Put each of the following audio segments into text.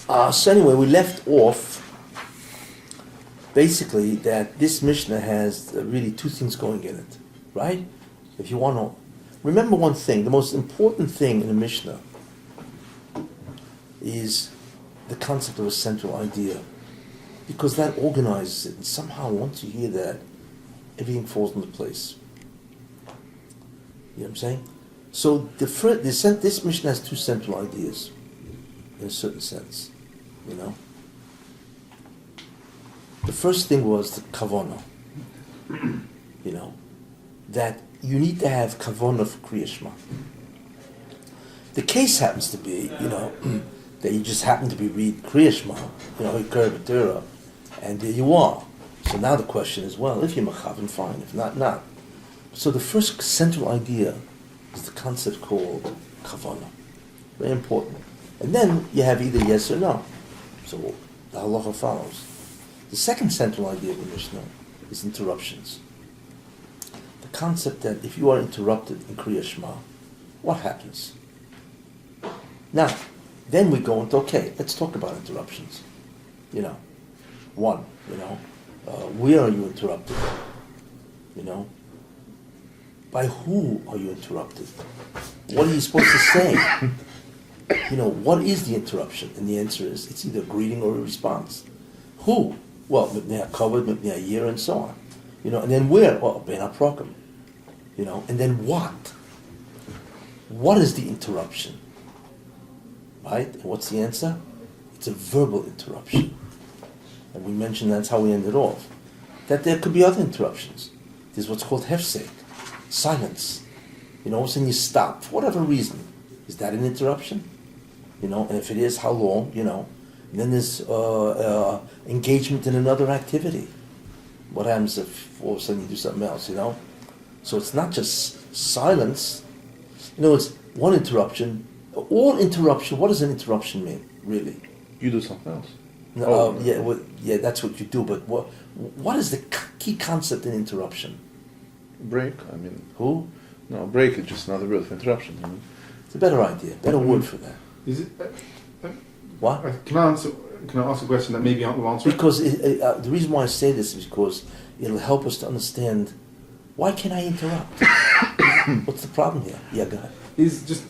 So anyway, we left off basically that this Mishnah has really two things going in it, right? If you want to remember one thing, the most important thing in a Mishnah is the concept of a central idea, because that organizes it, and somehow once you hear that, everything falls into place. You know what I'm saying? So this Mishnah has two central ideas, in a certain sense, you know. The first thing was the kavanah, you know, that you need to have kavanah for Kriya Shema. The case happens to be, you know, that you just happen to be reading Kriya Shema, you know, Torah, and there you are. So now the question is, well, if you're mechavan, fine. If not, not. So the first central idea is the concept called kavanah. Very important. And then you have either yes or no. So the halacha follows. The second central idea of the Mishnah is interruptions. The concept that if you are interrupted in Kriya Shema, what happens? Now, then we go into, okay, let's talk about interruptions. You know, one, you know, where are you interrupted? You know, by who are you interrupted? What are you supposed to say? You know, what is the interruption? And the answer is, it's either a greeting or a response. Who? Well, mipnei hakavod, mipnei hayira, and so on. You know, and then where? Well, ben haprokim. You know, and then what? What is the interruption? Right? And what's the answer? It's a verbal interruption. And we mentioned that's how we ended off. That there could be other interruptions. There's what's called hefsek, silence. You know, all of a sudden you stop, for whatever reason. Is that an interruption? You know, and if it is, how long? You know. And then there's engagement in another activity. What happens if all of a sudden you do something else, you know? So it's not just silence. You know, it's one interruption. All interruption, what does an interruption mean, really? You do something else. No, yeah, that's what you do, but what is the key concept in interruption? Break, I mean. Who? No, break is just another word for interruption. I mean. It's a better idea, better word for that. Is it? What? Can I ask a question that maybe I will answer? Because the reason why I say this is because it'll help us to understand, why can't I interrupt? What's the problem here? Yeah, go ahead. Is just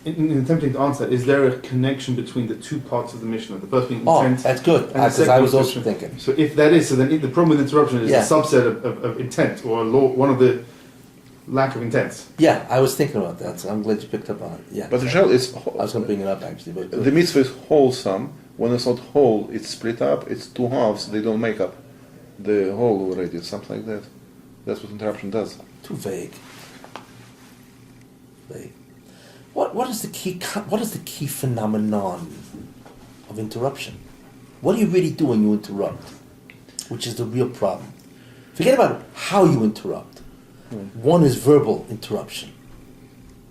in attempting to answer, is there a connection between the two parts of the Mishnah? The first being intent. Oh, that's good. Because I was also thinking. So if that is, so then the problem with interruption is a subset of intent, or one of the lack of intent. Yeah, I was thinking about that, so I'm glad you picked up on it. Yeah. But the shell is... I was going to bring it up, actually. But the mitzvah is wholesome. When it's not whole, it's split up. It's two halves. They don't make up the whole already. It's something like that. That's what interruption does. Too vague. Vague. What is the key phenomenon of interruption? What do you really do when you interrupt? Which is the real problem. Forget about how you interrupt. One is verbal interruption,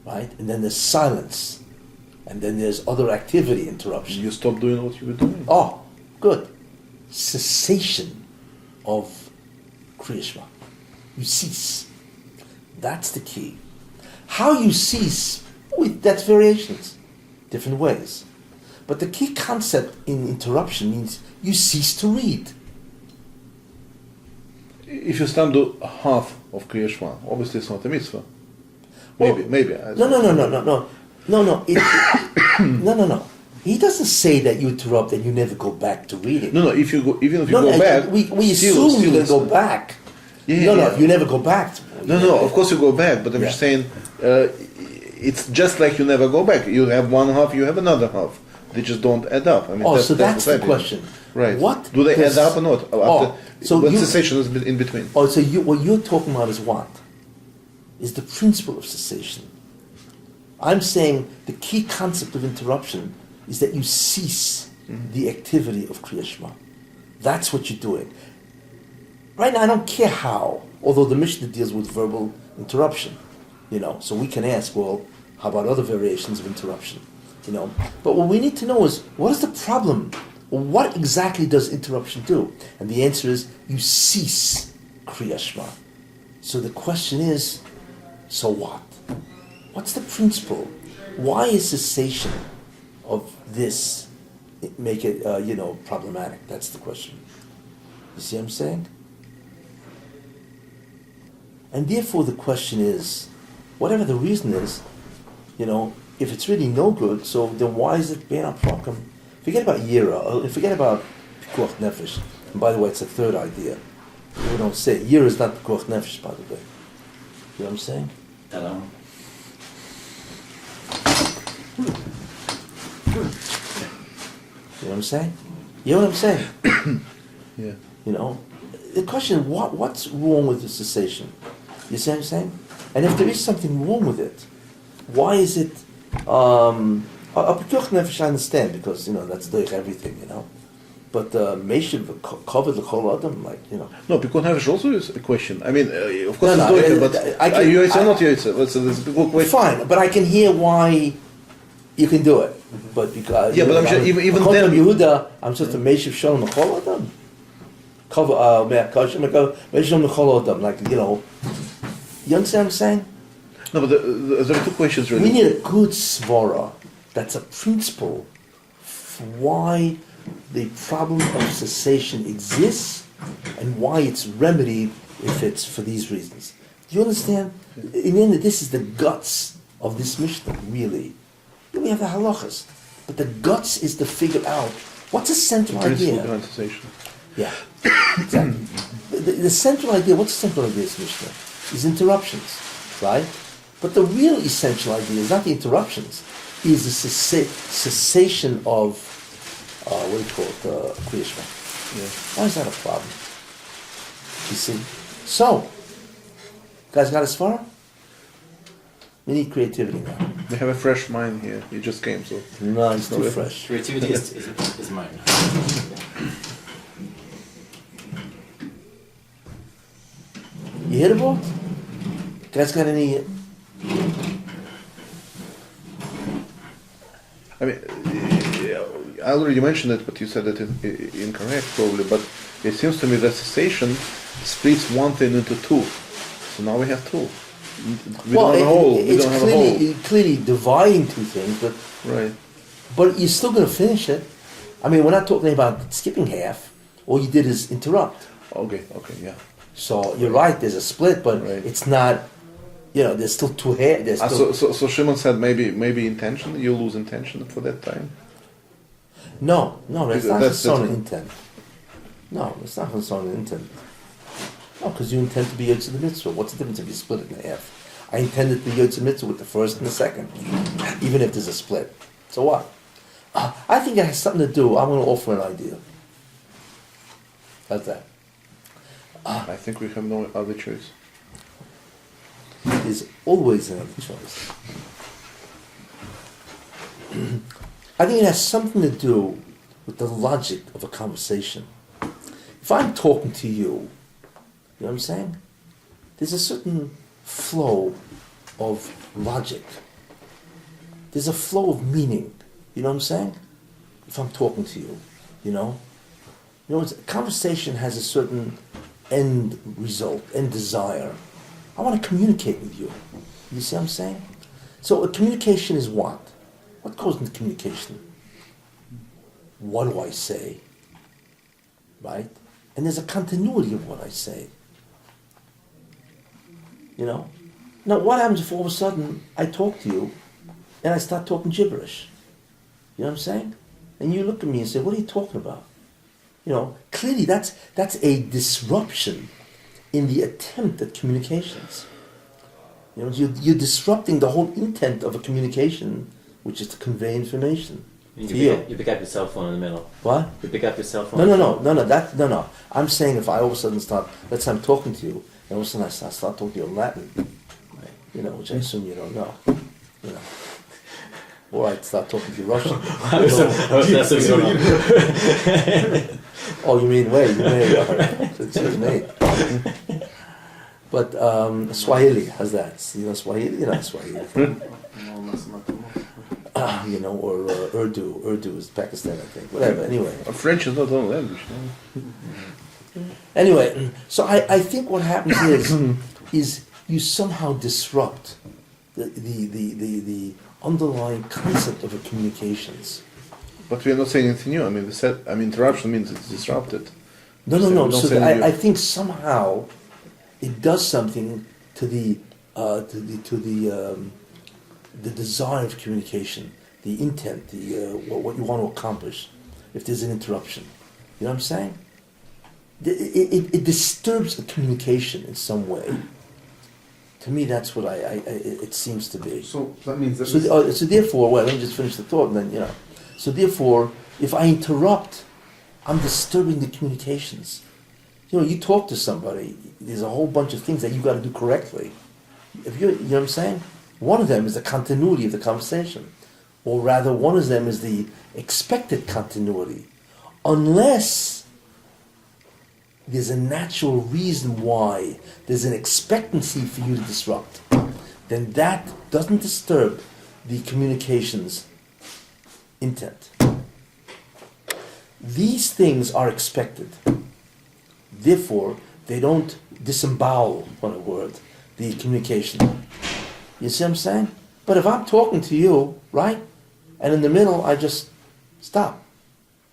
right? And then there's silence. And then there's other activity interruption. You stop doing what you were doing. Oh, good. Cessation of Kriya Shema. You cease. That's the key. How you cease, that's variations, different ways. But the key concept in interruption means you cease to read. If you stand to half of Kriya Shema, obviously it's not a mitzvah. Maybe. No. No. He doesn't say that you interrupt and you never go back to reading. No. Even if you go back, we assume you go back. No, you never go back. No. Of course you go back, but I'm just saying, it's just like you never go back. You have one half, you have another half. They just don't add up. I mean, so that's the question. Right. What do they add up or not? When cessation is in between. Oh, so what you're talking about is what? Is the principle of cessation. I'm saying the key concept of interruption is that you cease the activity of Kriya Shema. That's what you're doing. Right now, I don't care how, although the Mishnah deals with verbal interruption, you know, so we can ask, well, how about other variations of interruption, you know? But what we need to know is, what is the problem? What exactly does interruption do? And the answer is, you cease Kriya Shema. So the question is, so what? What's the principle? Why is cessation of this make it, problematic. That's the question. You see what I'm saying? And therefore the question is, whatever the reason is, if it's really no good, so then why is it being a problem? Forget about Yira, forget about Pikuach Nefesh. And by the way, it's a third idea. We don't say Yira is not Pikuach Nefesh, by the way. You know what I'm saying? Hello. You know what I'm saying? You know what I'm saying? Yeah. The question is, what's wrong with the cessation? You see what I'm saying? And if there is something wrong with it, why is it? A Pikuach Nefesh I understand because that's doich everything, But Meshiv covered the whole Adam, No, Pikuach Nefesh also is a question. I mean, of course No, it's no, but Yoitza or not Yoitza? That's a good question. Fine, but I can hear why you can do it. But because Yeah, but I'm sure even then- Yehuda, I'm just a Meshiv Shalom the whole Adam. Cover Meshiv Shalom the whole Adam, you understand what I'm saying? No, but there are two questions really. We need a good svara that's a principle for why the problem of cessation exists and why it's remedied if it's for these reasons. Do you understand? In the end, this is the guts of this Mishnah, really. We have the halachas, but the guts is to figure out what's the central Principle idea. behind cessation. Yeah, exactly. The central idea, what's the central idea of this Mishnah? Is interruptions, right? But the real essential idea is not the interruptions, is the cessation of, Kriya Shema. Yeah. Why is that a problem? You see? So, guys got as far? We need creativity now. They have a fresh mind here. He just came, so. No, it's too Okay. fresh. Creativity is mine. You hear the ball? Guys got any... I mean, I already mentioned it, but you said it incorrect probably. But it seems to me that cessation splits one thing into two. So now we have two. We don't have a whole. We It's don't have a whole. clearly dividing two things, Right. but you're still going to finish it. I mean, we're not talking about skipping half. All you did is interrupt. Okay. Yeah. So you're right. There's a split, but Right. it's not. There's still two half. There's still, So Shimon said maybe intention. You lose intention for that time. no, that's not That's on different. intent. No, it's not on intent. No, because you intend to be Yotze the Mitzvah. What's the difference if you split it in half? I intended to be Yotze Mitzvah with the first and the second, even if there's a split. So what? I think it has something to do. I'm going to offer an idea. How's that? I think we have no other choice. There's always another choice. I think it has something to do with the logic of a conversation. If I'm talking to you, you know what I'm saying? There's a certain flow of logic. There's a flow of meaning. You know what I'm saying? If I'm talking to you, conversation has a certain end result, end desire. I want to communicate with you. You see what I'm saying? So a communication is what? What goes into communication? What do I say? Right? And there's a continuity of what I say. Now what happens if all of a sudden I talk to you and I start talking gibberish? You know what I'm saying? And you look at me and say, what are you talking about? Clearly that's a disruption in the attempt at communications. You're disrupting the whole intent of a communication, which is to convey information to you. You pick up your cell phone in the middle. What? You pick up your cell phone. No. I'm saying if I all of a sudden start, let's say I'm talking to you, and all of a sudden I start talking to you in Latin, Right. which I assume you don't know. Or I start talking to you Russian. That's what you don't know. Oh, you mean excuse me. But Swahili, how's that? Swahili? Swahili. Or Urdu. Urdu is Pakistan, I think. Whatever, anyway. French is not our language. Anyway, so I think what happens is you somehow disrupt the underlying concept of a communications. But we are not saying anything new. I mean, interruption means it's disrupted. No. We don't So say anything new. I think somehow it does something to the desire of communication, the intent, what you want to accomplish. If there's an interruption, you know what I'm saying? It disturbs the communication in some way. To me, that's what it seems to be. So that means that. So therefore, well, let me just finish the thought, and then So therefore, if I interrupt, I'm disturbing the communications. You talk to somebody. There's a whole bunch of things that you got to do correctly. If you know what I'm saying. One of them is the continuity of the conversation, or rather, one of them is the expected continuity, unless there's a natural reason why there's an expectancy for you to disrupt. Then that doesn't disturb the communications intent. These things are expected. Therefore, they don't disembowel, on a word, the communication. You see what I'm saying? But if I'm talking to you, right, and in the middle I just stop.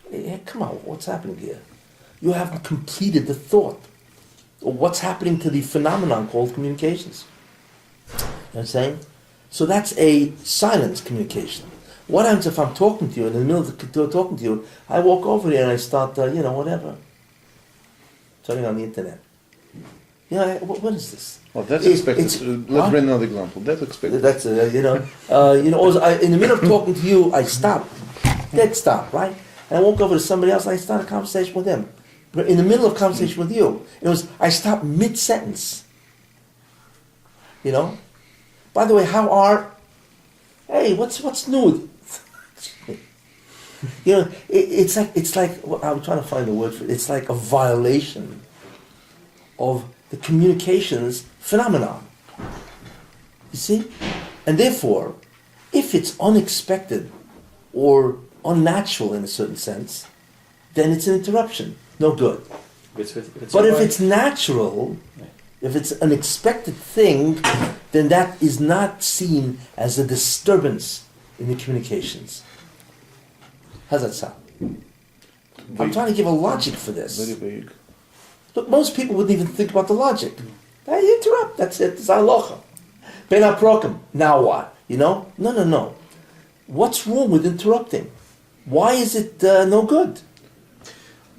Hey, come on, what's happening here? You haven't completed the thought. Or what's happening to the phenomenon called communications? You know what I'm saying? So that's a silence communication. What happens if I'm talking to you, and in the middle of talking to you, I walk over there and I start, whatever, turning on the internet. What is this? Well, that's expected. Let's bring another example. That's expected. That's in the middle of talking to you, I stop, dead stop, right? And I walk over to somebody else and I start a conversation with them. But in the middle of conversation with you, I stop mid-sentence. By the way, hey, what's new? It's like I'm trying to find the word for it. It's like a violation of the communications phenomenon. You see? And therefore, if it's unexpected or unnatural in a certain sense, then it's an interruption. No good. But if it's natural, if it's an expected thing, then that is not seen as a disturbance in the communications. How's that sound? I'm trying to give a logic for this. Very vague. Look, most people wouldn't even think about the logic. They interrupt, that's it, it's halacha. Ben haprokim, now what? No. What's wrong with interrupting? Why is it no good?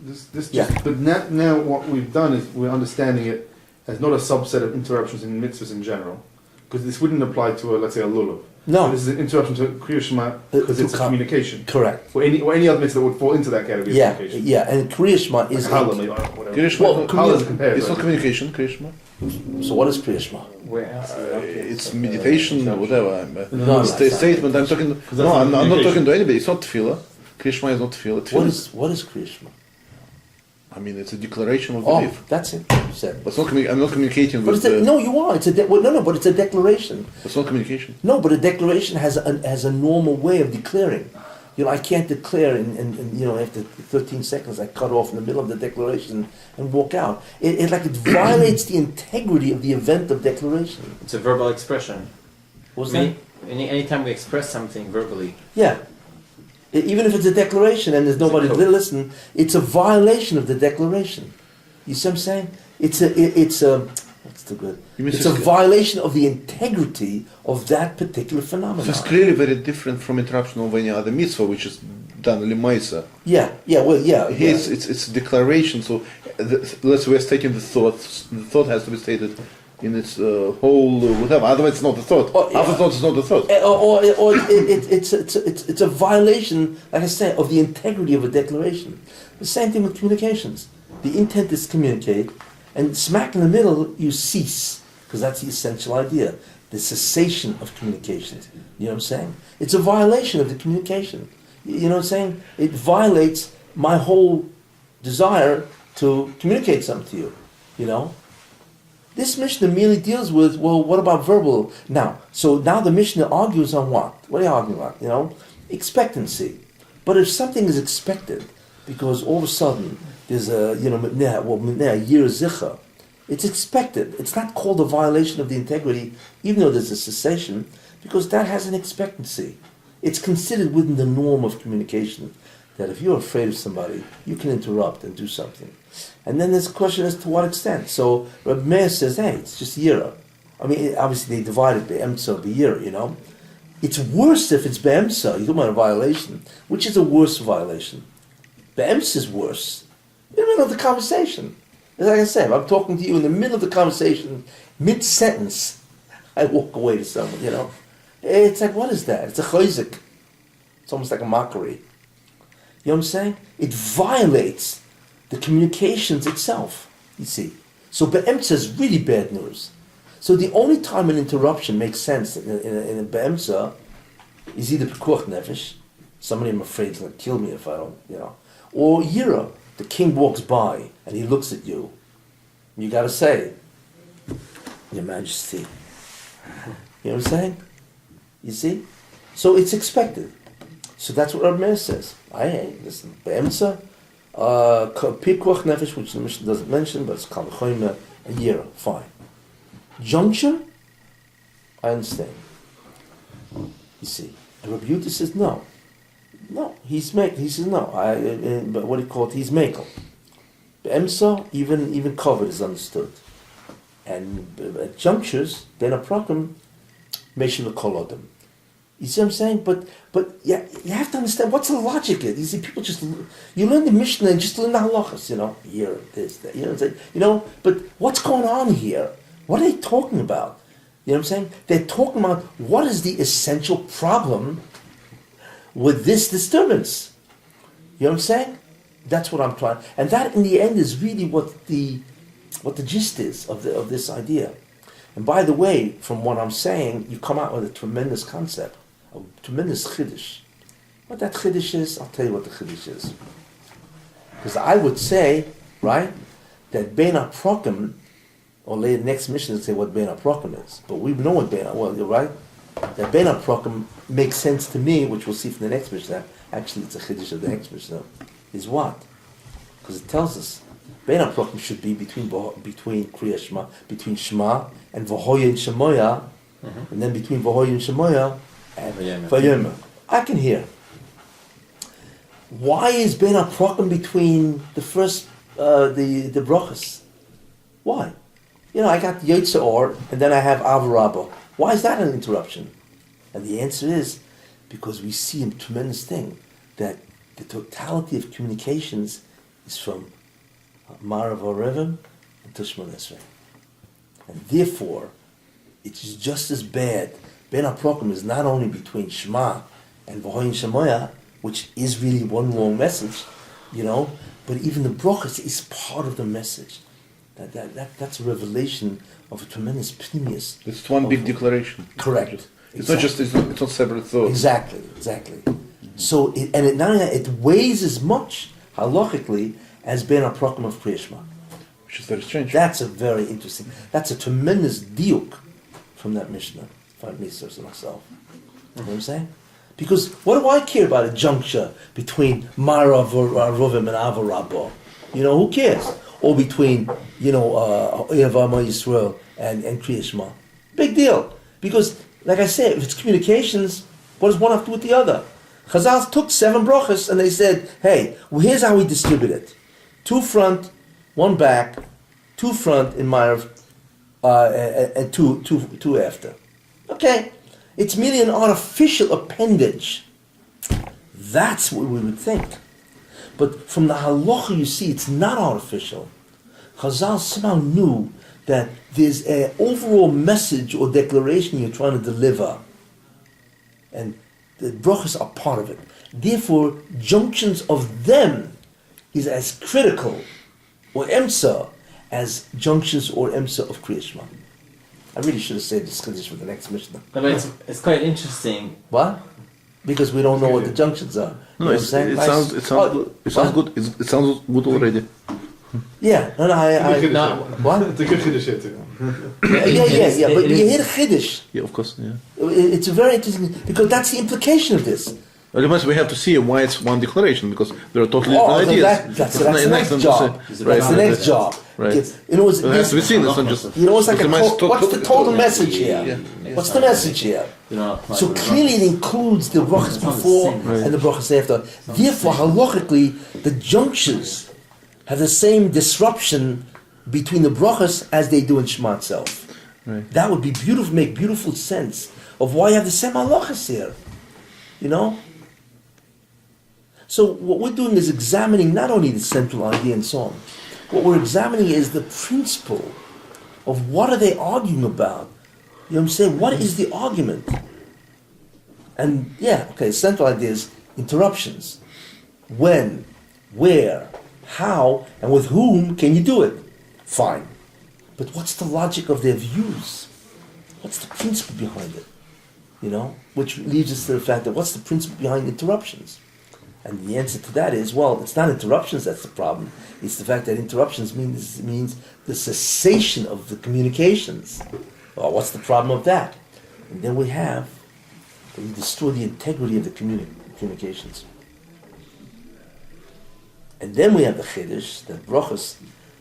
But now what we've done is we're understanding it as not a subset of interruptions in mitzvahs in general, because this wouldn't apply to, let's say, a lulav. No. So this is an interruption to Kriya Shema because it's a communication. Correct. Or any other mitzvah that would fall into that category of communication. Yeah, and Kriya Shema is... Like Challah, maybe, or whatever. Kriya Shema, Challah is compared. it's not communication, Kriya Shema. So what is Kriya Shema? Where else? It's meditation, whatever. No, Statement. I'm talking. No, I'm not talking to anybody. It's not tefillah. Kriya Shema is not tefillah. What is Kriya Shema? I mean, it's a declaration of belief. That's it. You said. But it's not I'm not communicating with. No, you are. It's but it's a declaration. It's not communication. No, but a declaration has a normal way of declaring. I can't declare and after 13 seconds I cut off in the middle of the declaration and walk out. It violates the integrity of the event of declaration. It's a verbal expression. What's that? Anytime we express something verbally. Yeah. Even if it's a declaration and there's nobody to listen, it's a violation of the declaration. You see what I'm saying? It's a what's the good? It's a violation of the integrity of that particular phenomenon. So it's clearly very different from interruption of any other mitzvah, which is done limaisa. Yeah. Here it's a declaration. So let's say we're stating the thought. The thought has to be stated in its whole whatever. Otherwise, it's not the thought. After thought, it's not the thought. Or it's a violation, like I said, of the integrity of a declaration. The same thing with communications. The intent is to communicate, and smack in the middle, you cease, because that's the essential idea. The cessation of communications. You know what I'm saying? It's a violation of the communication. You know what I'm saying? It violates my whole desire to communicate something to you. This Mishnah merely deals with, well, what about verbal? Now the Mishnah argues on what? What are you arguing about? Expectancy. But if something is expected, because all of a sudden there's a year zicha, it's expected. It's not called a violation of the integrity, even though there's a cessation, because that has an expectancy. It's considered within the norm of communication that if you're afraid of somebody, you can interrupt and do something. And then there's a question as to what extent. So Reb Meir says, hey, it's just Yira. I mean, obviously they divided Be'emtza Be'yira, you know. It's worse if it's Be'emtza. You're talking about a violation. Which is a worse violation? Be'emtza is worse. In the middle of the conversation. Like I said, if I'm talking to you in the middle of the conversation, mid-sentence, I walk away to someone, you know. It's like, what is that? It's a chayzik. It's almost like a mockery. You know what I'm saying? It violates the communications itself, you see. So Be'emtza is really bad news. So the only time an interruption makes sense in a Be'emtza is either Pekuach Nefesh, somebody I'm afraid is going to kill me if I don't, you know, or Yira, the king walks by and he looks at you. You got to say, Your Majesty. You know what I'm saying? You see? So it's expected. So that's what Reb Meir says. Listen, Be'emtza, Pikuach Nefesh, which the Mishnah doesn't mention, but it's Kal V'chomer, a year, fine. Juncture, I understand. You see. And Rabbi Yehuda says no. No, he says no. But what do you call it? He's Mekel. Be'emtza, even covered is understood. And at junctures, then a problem, Meshul Kol Adam. You see what I'm saying? But yeah, you have to understand what's the logic. You see, people just you learn the Mishnah and just learn the halachas. You know, here, this, that. You know what I'm saying? You know, but what's going on here? What are they talking about? You know what I'm saying? They're talking about what is the essential problem with this disturbance. You know what I'm saying? That's what I'm trying, and that in the end is really what the gist is of this idea. And by the way, from what I'm saying, you come out with a tremendous concept, a tremendous chiddush. What that chiddush is, I'll tell you what the chiddush is. Because I would say, right, that Bein HaProkim, or later the next mission will say what Bein HaProkim is. But we know what you're right. That Bein HaProkim makes sense to me, which we'll see from the next mission. Actually, it's a chiddush of the next mission. Is what? Because it tells us Bein HaProkim should be between Kriya Shema, between Shema and V'hoya and Shemoya, and then between V'hoya and Shemoya and Vayoma. I can hear. Why is Bein HaProkim between the first the brachas? Why? You know, I got Yotze Or, and then I have Av Rabbah. Why is that an interruption? And the answer is because we see a tremendous thing that the totality of communications is from Marav Orevim and Tushma Esrei. And therefore, it is just as bad. Bein HaProkim is not only between Shema and V'hoyin Shemoya, which is really one long message, you know, but even the brachas is part of the message. That's a revelation of a tremendous pnimius. It's one big declaration. Correct. It's not just it's not separate thoughts. Exactly. So not only that, it weighs as much halachically as Bein HaProkim of Kriya Shema. Which is very strange. That's a very interesting. That's a tremendous diuk from that Mishnah. If I may say so myself. You know what I'm saying? Because what do I care about a juncture between Marav Rovim and Av Rabbah? You know, who cares? Or between, you know, Yavama Yisrael and Kriya Shema. Big deal. Because, like I said, if it's communications, what does one have to do with the other? Chazal took 7 brachas and they said, hey, well, here's how we distribute it. 2 front, 1 back, 2 front in Marav, and two after. Okay. It's merely an artificial appendage. That's what we would think. But from the halacha you see, it's not artificial. Chazal somehow knew that there's an overall message or declaration you're trying to deliver. And the brachas are part of it. Therefore, junctions of them is as critical, or emsa, as junctions or emsa of Kriya Shema. I really should have said this chiddush for the next Mishnah. No, but it's quite interesting. What? Because we don't know what the junctions are. No, it sounds good. It sounds good. It sounds good already. Yeah, what? It's a good chiddush too. Yeah. But you hear the chiddush. Yeah, of course. Yeah. It's a very interesting because that's the implication of this. Well, we have to see why it's one declaration because there are totally different ideas. That's the next job. That's the next job. Right. You know, It has to be seen. It's not just. you know, it's like it might what's the total message here? Yeah. What's the message here? So clearly it includes the brachas It's not the before same. and the brachas after. Therefore, halachically, the junctures have the same disruption between the brachas as they do in Shema itself. Right. That would be beautiful, make beautiful sense of why you have the same halachas here. You know? So what we're doing is examining not only the central idea and so on. What we're examining is the principle of what are they arguing about. You know what I'm saying? What is the argument? And yeah, okay, the central idea is interruptions. When, where, how, and with whom can you do it? Fine. But what's the logic of their views? What's the principle behind it? You know? Which leads us to the fact that what's the principle behind interruptions? And the answer to that is, well, it's not interruptions that's the problem. It's the fact that interruptions means the cessation of the communications. Well, what's the problem of that? And then we destroy the integrity of the communications. And then we have the chiddush that brachos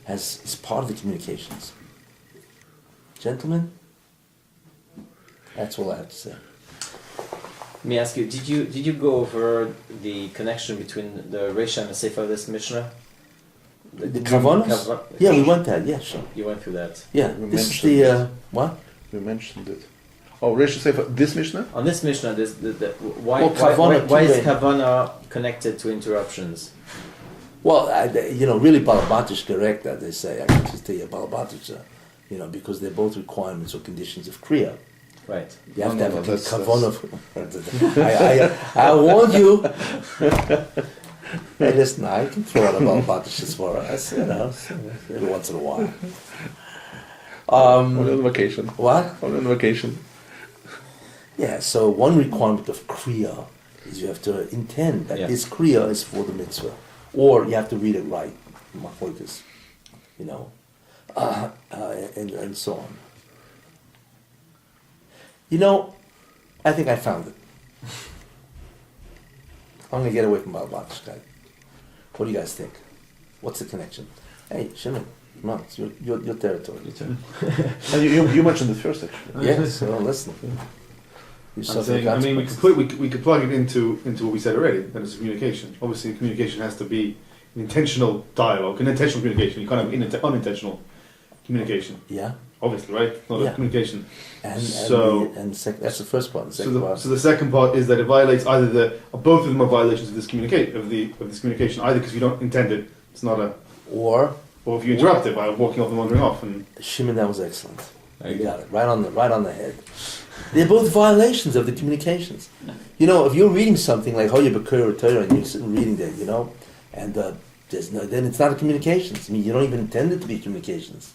is part of the communications. Gentlemen, that's all I have to say. Let me ask you: Did you go over the connection between the Reisha and the Sefer of this Mishnah? The Kavanos? Yeah, we went that. Yeah, sure. You went through that. Yeah, We this is mentioned the what? We mentioned it. Oh, Reish Sefer, this Mishnah? On this Mishnah, why Well, is Kavana Kavana connected to interruptions? Well, really, Balabatish correct that they say. I can just tell you Balabatish, because they're both requirements or conditions of Kriya. Right. You have No, to have no, a that's- Kavana. I warned you. Hey, listen, I can throw out a Balabatish as far as, every once in a while. Only on vacation. What? Only on vacation. Yeah, so one requirement of Kriya is you have to intend that Yeah. this Kriya is for the mitzvah. Or you have to read it right, machlokes, and so on. I think I found it. I'm going to get away from Balabatish guy. What do you guys think? What's the connection? Hey, Shimon, come on, it's your territory. And you mentioned it first, actually. Yeah, so listen. You I'm suffer saying, the I mean, consequences. we could plug it into what we said already. That it's communication. Obviously, communication has to be an intentional dialogue, an intentional communication. You can't have unintentional communication. Yeah. Obviously, right? Not Yeah. a communication. That's the first part. The So second part. the second part is that it violates either both of them are violations of this communication. Either because you don't intend it, it's not a, Or or if you interrupt it by walking off and wandering off. And Shimon, that was excellent. There You you got it right on the head. They're both violations of the communications. If you're reading something like Hoya B'Kur Torah and you're sitting reading that, and then it's not a communications. I mean, you don't even intend it to be communications.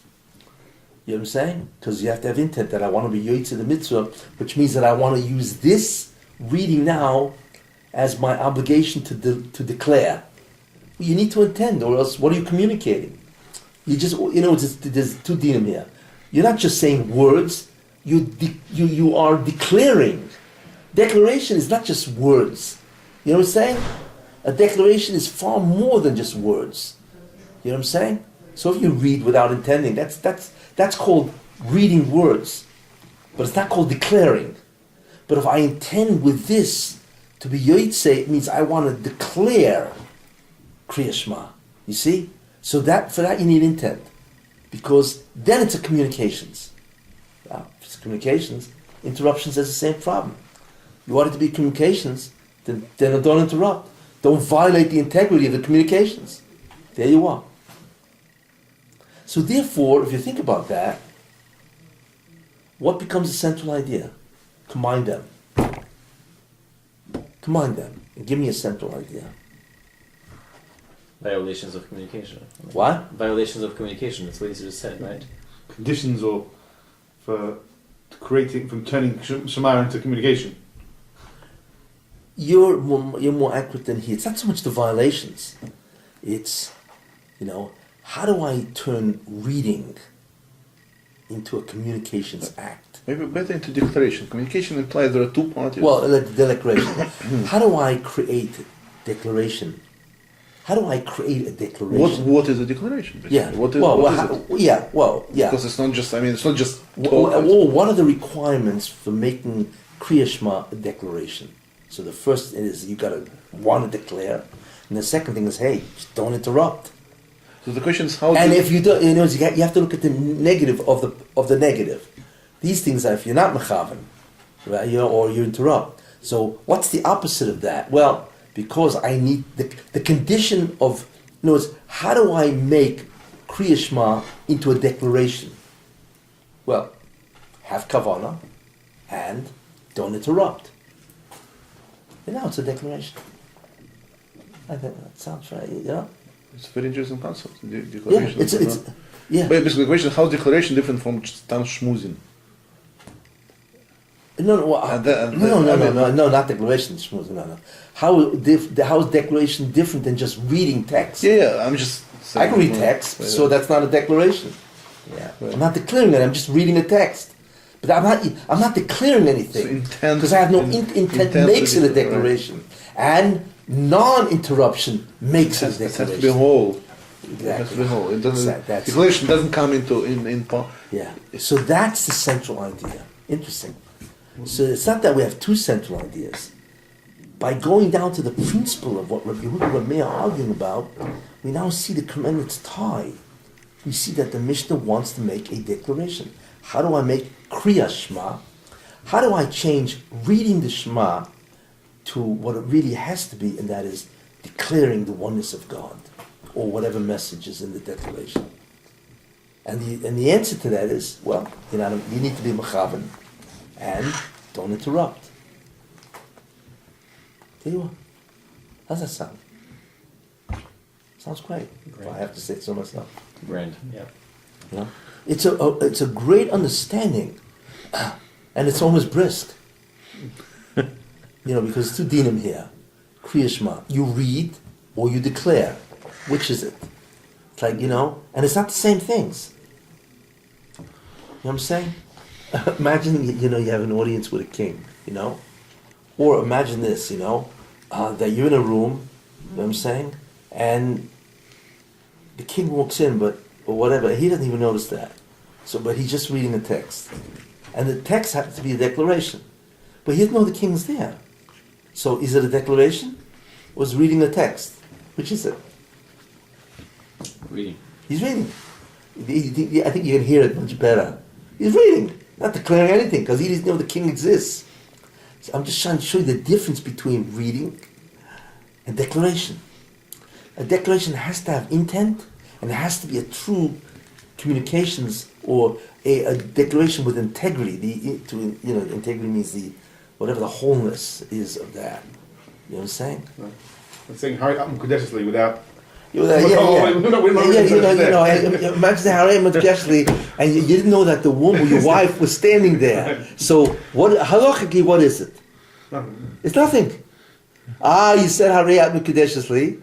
You know what I'm saying? Because you have to have intent that I want to be Yoitze the mitzvah, which means that I want to use this reading now as my obligation to declare. You need to intend, or else what are you communicating? You just, there's two dinim here. You're not just saying words. You are declaring. Declaration is not just words. You know what I'm saying? A declaration is far more than just words. You know what I'm saying? So if you read without intending, that's called reading words. But it's not called declaring. But if I intend with this to be Yoitze, it means I want to declare Kriya Shema. You see? So for that you need intent. Because then it's a communications. If it's communications, interruptions has the same problem. You want it to be communications, then don't interrupt. Don't violate the integrity of the communications. There you are. So therefore, if you think about that, what becomes the central idea? Combine them. Combine them and give me a central idea. Violations of communication. What? Violations of communication. That's what you just said, right? conditions or for turning Shema into communication. You're more accurate than he. It's not so much the violations. It's, how do I turn reading into a communications act? Maybe better into declaration. Communication implies there are two parties. Well, declaration. How do I create declaration how do I create a declaration? What is a declaration? Basically? Yeah. What is, well, what well, is it? yeah. Because it's not just. I mean, it's not just. What are the requirements for making Kriya Shema a declaration? So the first is you got to want to declare, and the second thing is, hey, just don't interrupt. So the question is how. And if you don't, you have to look at the negative of the negative. These things are if you're not mechavan, right? Or you interrupt. So what's the opposite of that? Well, because I need the condition of, in other words, how do I make Kriya Shema into a declaration? Well, have kavana and don't interrupt. And now it's a declaration. I think that sounds right, It's a very interesting concept. Yeah, Declaration. it's yeah. But basically, the question is how is declaration different from stam shmuzin? No, not declaration. No. How is declaration different than just reading text? Yeah, I'm just. I can read text, so that's not a declaration. Yeah, Right. I'm not declaring it. I'm just reading a text, but I'm not declaring anything because I have no intent. Makes it a declaration, and non-interruption makes it a It has declaration. to be whole. Exactly. It has to be whole. It doesn't. That's- Declaration doesn't come into in. Yeah. So that's the central idea. Interesting. So it's not that we have two central ideas. By going down to the principle of what Rabbi Yehuda and Rabbi Meir are arguing about, we now see the commandments tie. We see that the Mishnah wants to make a declaration. How do I make Kriya Shema? How do I change reading the Shema to what it really has to be, and that is declaring the oneness of God, or whatever message is in the declaration? And the answer to that is, well, you need to be mechavan and don't interrupt. Tell you what, how's that sound? Sounds great. If I have to say it so myself. Grand. Yeah. It's a great understanding, and it's almost brisk. Because it's two dinim here. Kriya Shema. You read or you declare. Which is it? It's like, and it's not the same things. You know what I'm saying? Imagine, you have an audience with a king, Or imagine this, that you're in a room, you know what I'm saying? And the king walks in, or whatever, he doesn't even notice that. But he's just reading the text. And the text happens to be a declaration. But he doesn't know the king's there. So is it a declaration? Or is reading the text? Which is it? Reading. He's reading. I think you can hear it much better. He's reading, not declaring anything, because he doesn't know the king exists. So I'm just trying to show you the difference between reading and declaration. A declaration has to have intent, and it has to be a true communications, or a declaration with integrity. Integrity means whatever the wholeness is of that. You know what I'm saying? Right. I'm saying Harry Kadeshly without. Imagine the Harei Matkeshli, and you didn't know that the woman, your wife, was standing there. So, halachically, what is it? Nothing. It's nothing. You said Harei Matkeshli,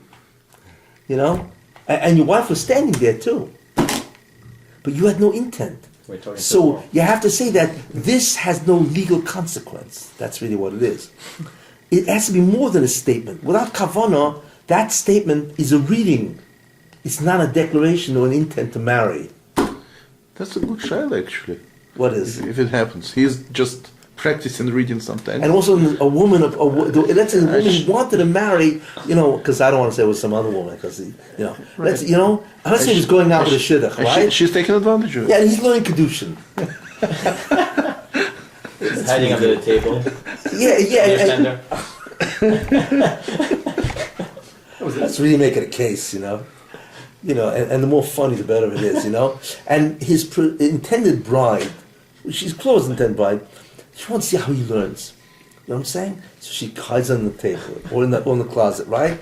and your wife was standing there too. But you had no intent. So you have to say that this has no legal consequence. That's really what it is. It has to be more than a statement. Without kavanah, that statement is a reading. It's not a declaration or an intent to marry. That's a good shaila, actually. What is? If it happens, he's just practicing reading sometimes. And also a woman, let's say a woman who wanted to marry, because I don't want to say it was some other woman, because, let's say he was going out with a shidduch, right? She's taking advantage of it. Yeah, and he's learning Kedushin. He's hiding under the table. Yeah. Let's really make it a case, and the more funny, the better it is, And his intended bride, she's close intended bride, she wants to see how he learns. You know what I'm saying? So she hides on the table or in the closet, right?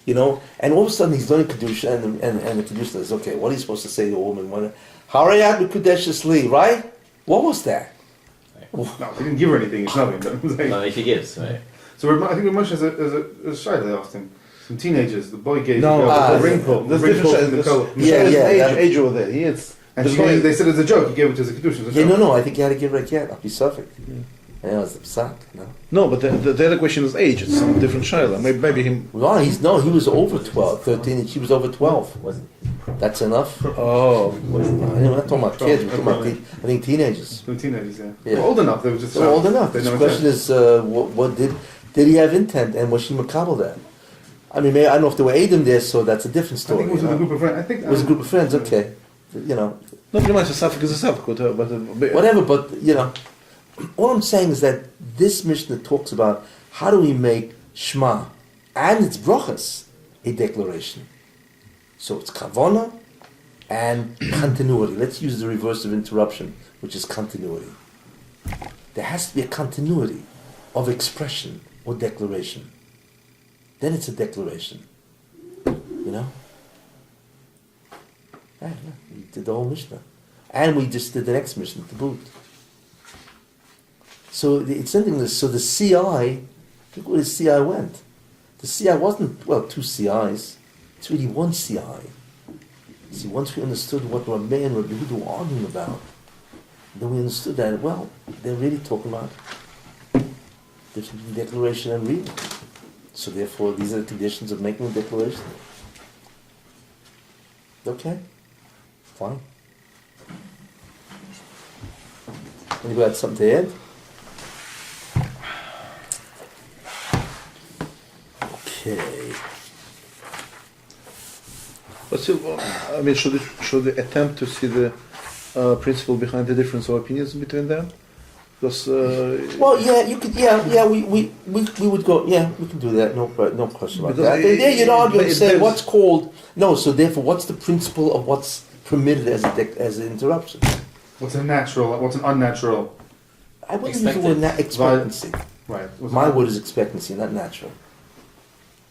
And all of a sudden he's learning Kedusha, and the Kedusha says, okay, what are you supposed to say to a woman? Harayat b'Kedusha Li, right? What was that? No, he didn't give her anything. It's nothing. No, if he gives, right? So I think Ramesh has a shayla they asked him. Some teenagers, the boy gave No, the ring pull. There's The ring pull different in the shayla. coat. Age over there. He is. And they said as a joke, he gave it to as a kedusha. Yeah, no, I think you had to give her a cat. I'll be suffering. Yeah, it was the psak, no? No, but the other question is age. It's some different child. Maybe him. No, he was over 12, 13, and she was over 12. Was That's enough. Oh, We're not talking about kids, we're talking about, I think, teenagers. Two teenagers, yeah. Yeah. Well, old enough, they were just... They're old enough. They The know question intent. is, what did he have intent, and was she makabel that? I mean, maybe, I don't know if there were Adam there, so that's a different I story. think it was with a group of friends. I think... It was a group of friends, okay. You know, not pretty much a suffix is a suffix, but whatever, but, you know, all I'm saying is that this Mishnah talks about how do we make Shema and its brachas a declaration. So it's kavana and continuity. Let's use the reverse of interruption, which is continuity. There has to be a continuity of expression or declaration. Then it's a declaration. You know? Yeah, we did the whole Mishnah. And we just did the next Mishnah, to boot. So it's something that, so the CI, look where the CI went. The CI wasn't, well, two CIs. It's really one CI. See, once we understood what Rabbah and Rabbi Yehuda were arguing about, then we understood that, well, they're really talking about difference between declaration and reading. So therefore, these are the conditions of making a declaration. Okay? Fine. Anybody had something to add? Okay. But still, I mean, should we attempt to see the principle behind the difference of opinions between them? Because Well, yeah, you could. Yeah. We would go. Yeah, we can do that. No question about Because that. And there you'd argue and it say depends. what's called no. So therefore, what's the principle of what's permitted as an interruption? What's a natural, what's an unnatural? I wouldn't use the word expectancy. Right. My word is expectancy, not natural.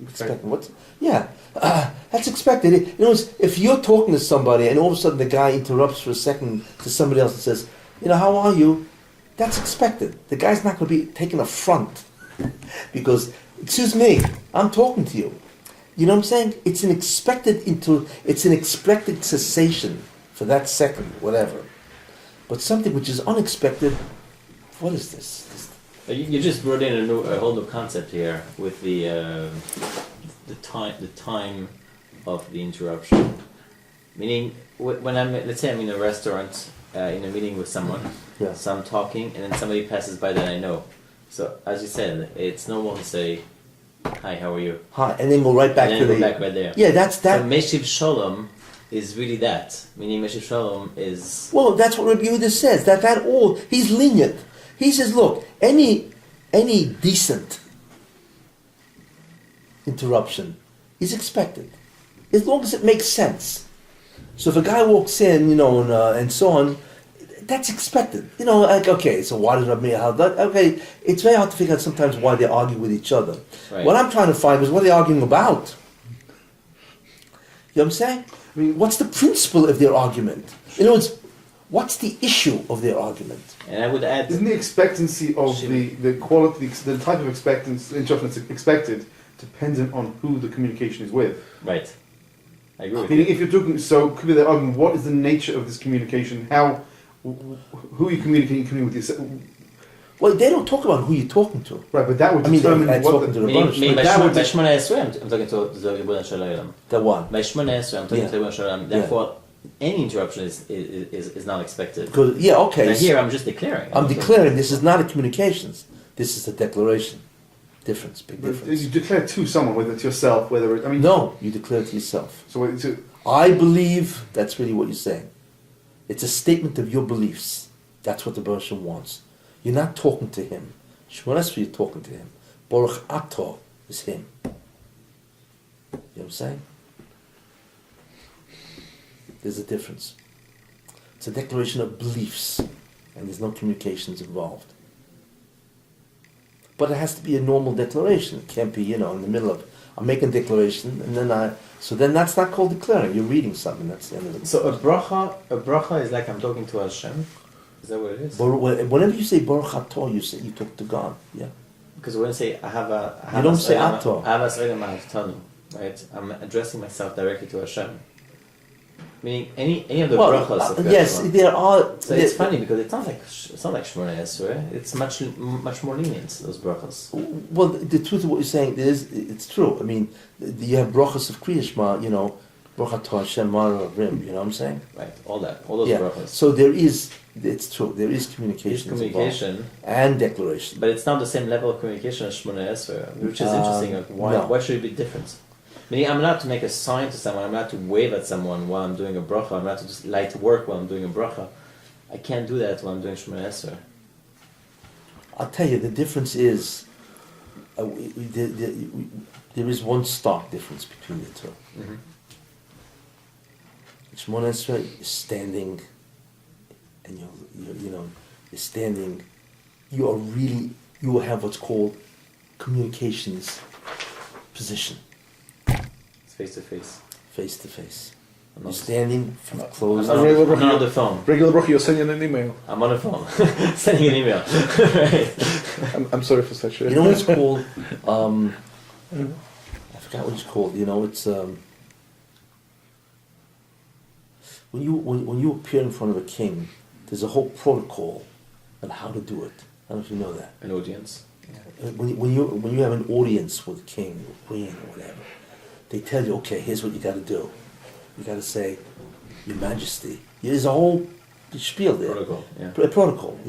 Expect what's that's expected. You know, if you're talking to somebody and all of a sudden the guy interrupts for a second to somebody else and says, how are you? That's expected. The guy's not going to be taking a front because, excuse me, I'm talking to you. You know what I'm saying? It's an expected cessation for that second, whatever. But something which is unexpected, what is this? You just brought in a whole new concept here with the time of the interruption. Meaning, when let's say I'm in a restaurant in a meeting with someone, Yeah. so I'm talking, and then somebody passes by that I know. So as you said, it's normal to say, "Hi, how are you?" Hi, and then go right back and to then the go back right there. Yeah, that's that. So Meshiv Shalom is really that. Meaning Meshiv Shalom is... Well, that's what Rabbi Yehuda says. That all he's lenient. He says, look, any decent interruption is expected, as long as it makes sense. So if a guy walks in, and so on, that's expected. Like, okay, so why does Rabbi how that? Okay, it's very hard to figure out sometimes why they argue with each other. Right. What I'm trying to find is what are they arguing about? You know what I'm saying? I mean, What's the principle of their argument? In other words, what's the issue of their argument? And I would add... Isn't the expectancy of the quality, the type of interruption that's expected, dependent on who the communication is with? Right. I agree with Meaning, you. if you're talking, so could be the argument, what is the nature of this communication? Who are you communicating with yourself? Well, they don't talk about who you're talking to. Right, but that would I mean, determine that's what talking to the... the Meaning, Rebbeinu by that would- Shemona Esrei, I'm talking to the Rebbeinu Shalom. The one. By Shemona Esrei, I'm talking Yeah. to the Rebbeinu Shalom. Therefore, any interruption is not expected. Because, okay. Now here, I'm just declaring. I'm declaring this is not a communications. This is a declaration. Difference, big But difference. you declare to someone, whether it's yourself, whether it, I mean... No, you declare to yourself. So it's I believe, that's really what you're saying. It's a statement of your beliefs. That's what the Bereshit wants. You're not talking to him. Shemona Esrei, you're talking to him. Baruch Atah is him. You know what I'm saying? There's a difference. It's a declaration of beliefs, and there's no communications involved. But it has to be a normal declaration. It can't be, in the middle of, I'm making a declaration, and then so then that's not called declaring. You're reading something. That's the end of it. So a bracha is like I'm talking to Hashem. Is that what it is? Whenever you say Baruch Atah, you talk to God. Yeah. Because when I say You don't say Atah. right? I'm addressing myself directly to Hashem. Meaning any of the Well, brachas. Of yes, Yom there are. So it's funny because it's not like Shmoneh Esrei. It's much more lenient, those brachas. Well, the truth of what you're saying is, it's true. I mean, you have brachas of Kriya Shema, Baruch Atah Hashem Mara Rim, you know what I'm saying? Right, all those brachas. So there is, it's true, there is communication. There's communication. And declaration. But it's not the same level of communication as Shmoneh Esrei, which is interesting. Like why should it be different? Meaning, I'm allowed to make a sign to someone, I'm allowed to wave at someone while I'm doing a bracha, I'm allowed to just light work while I'm doing a bracha. I can't do that while I'm doing Shmoneh Esrei. I'll tell you, the difference is, there is one stark difference between the two. Mm-hmm. Shmoneh Esrei is standing, and you're standing, you will have what's called communications position. Face to face. Face to face. I'm You're not standing, feet closed. I'm regular I'm not on the phone. Regular bracha, you're sending an email. I'm on the phone. Sending an email. Right. I'm sorry for such a... You know what it's called? I forgot what it's called. It's when you appear in front of a king, there's a whole protocol on how to do it. I don't know if you know that. An audience. When you have an audience with a king or queen or whatever, they tell you, okay, here's what you got to do. You got to say, Your Majesty. There's a whole spiel there. Protocol. Yeah. Protocol.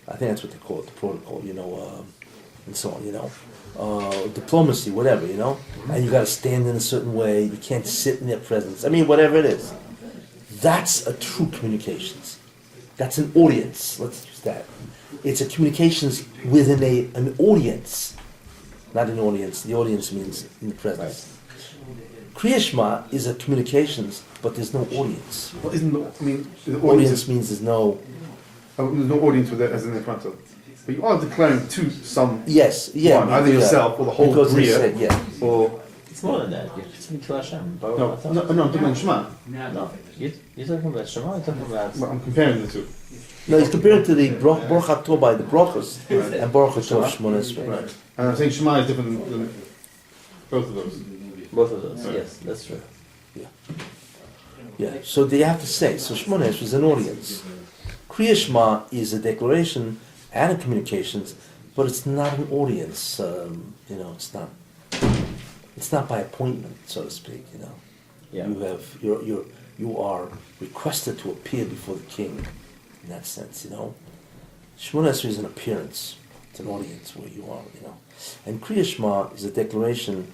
I think that's what they call it, the protocol. And so on. Diplomacy, whatever. And you got to stand in a certain way. You can't sit in their presence. I mean, whatever it is. That's a true communications. That's an audience. Let's use that. It's a communications within an audience. Not an audience. The audience means in the presence. Kriya Shema is a communications, but there's no audience. Well, the Audience means there's no... there's no audience with it as in the front of. But you are declaring to some Yes, yeah. one, either yourself or the whole because they Kriya, said, yeah. or... It's more than that. You're speaking to Hashem. No, I'm talking about Shema. No. You're talking about Shema, you're talking about... But I'm comparing the two. No, he's comparing to the Baruch Atah by the Brachos and Baruch Atah Shmoneh Esrei. Right. And I'm saying Shema is different than both of those. Both of those, yes, that's true. Yeah, so they have to say, so Shmoneh Esrei is an audience. Kriya Shema is a declaration and a communications, but it's not an audience. It's not by appointment, so to speak. Yeah. You are requested to appear before the king, in that sense. Shmoneh Esrei is an appearance. It's an audience where you are. And Kriya Shema is a declaration.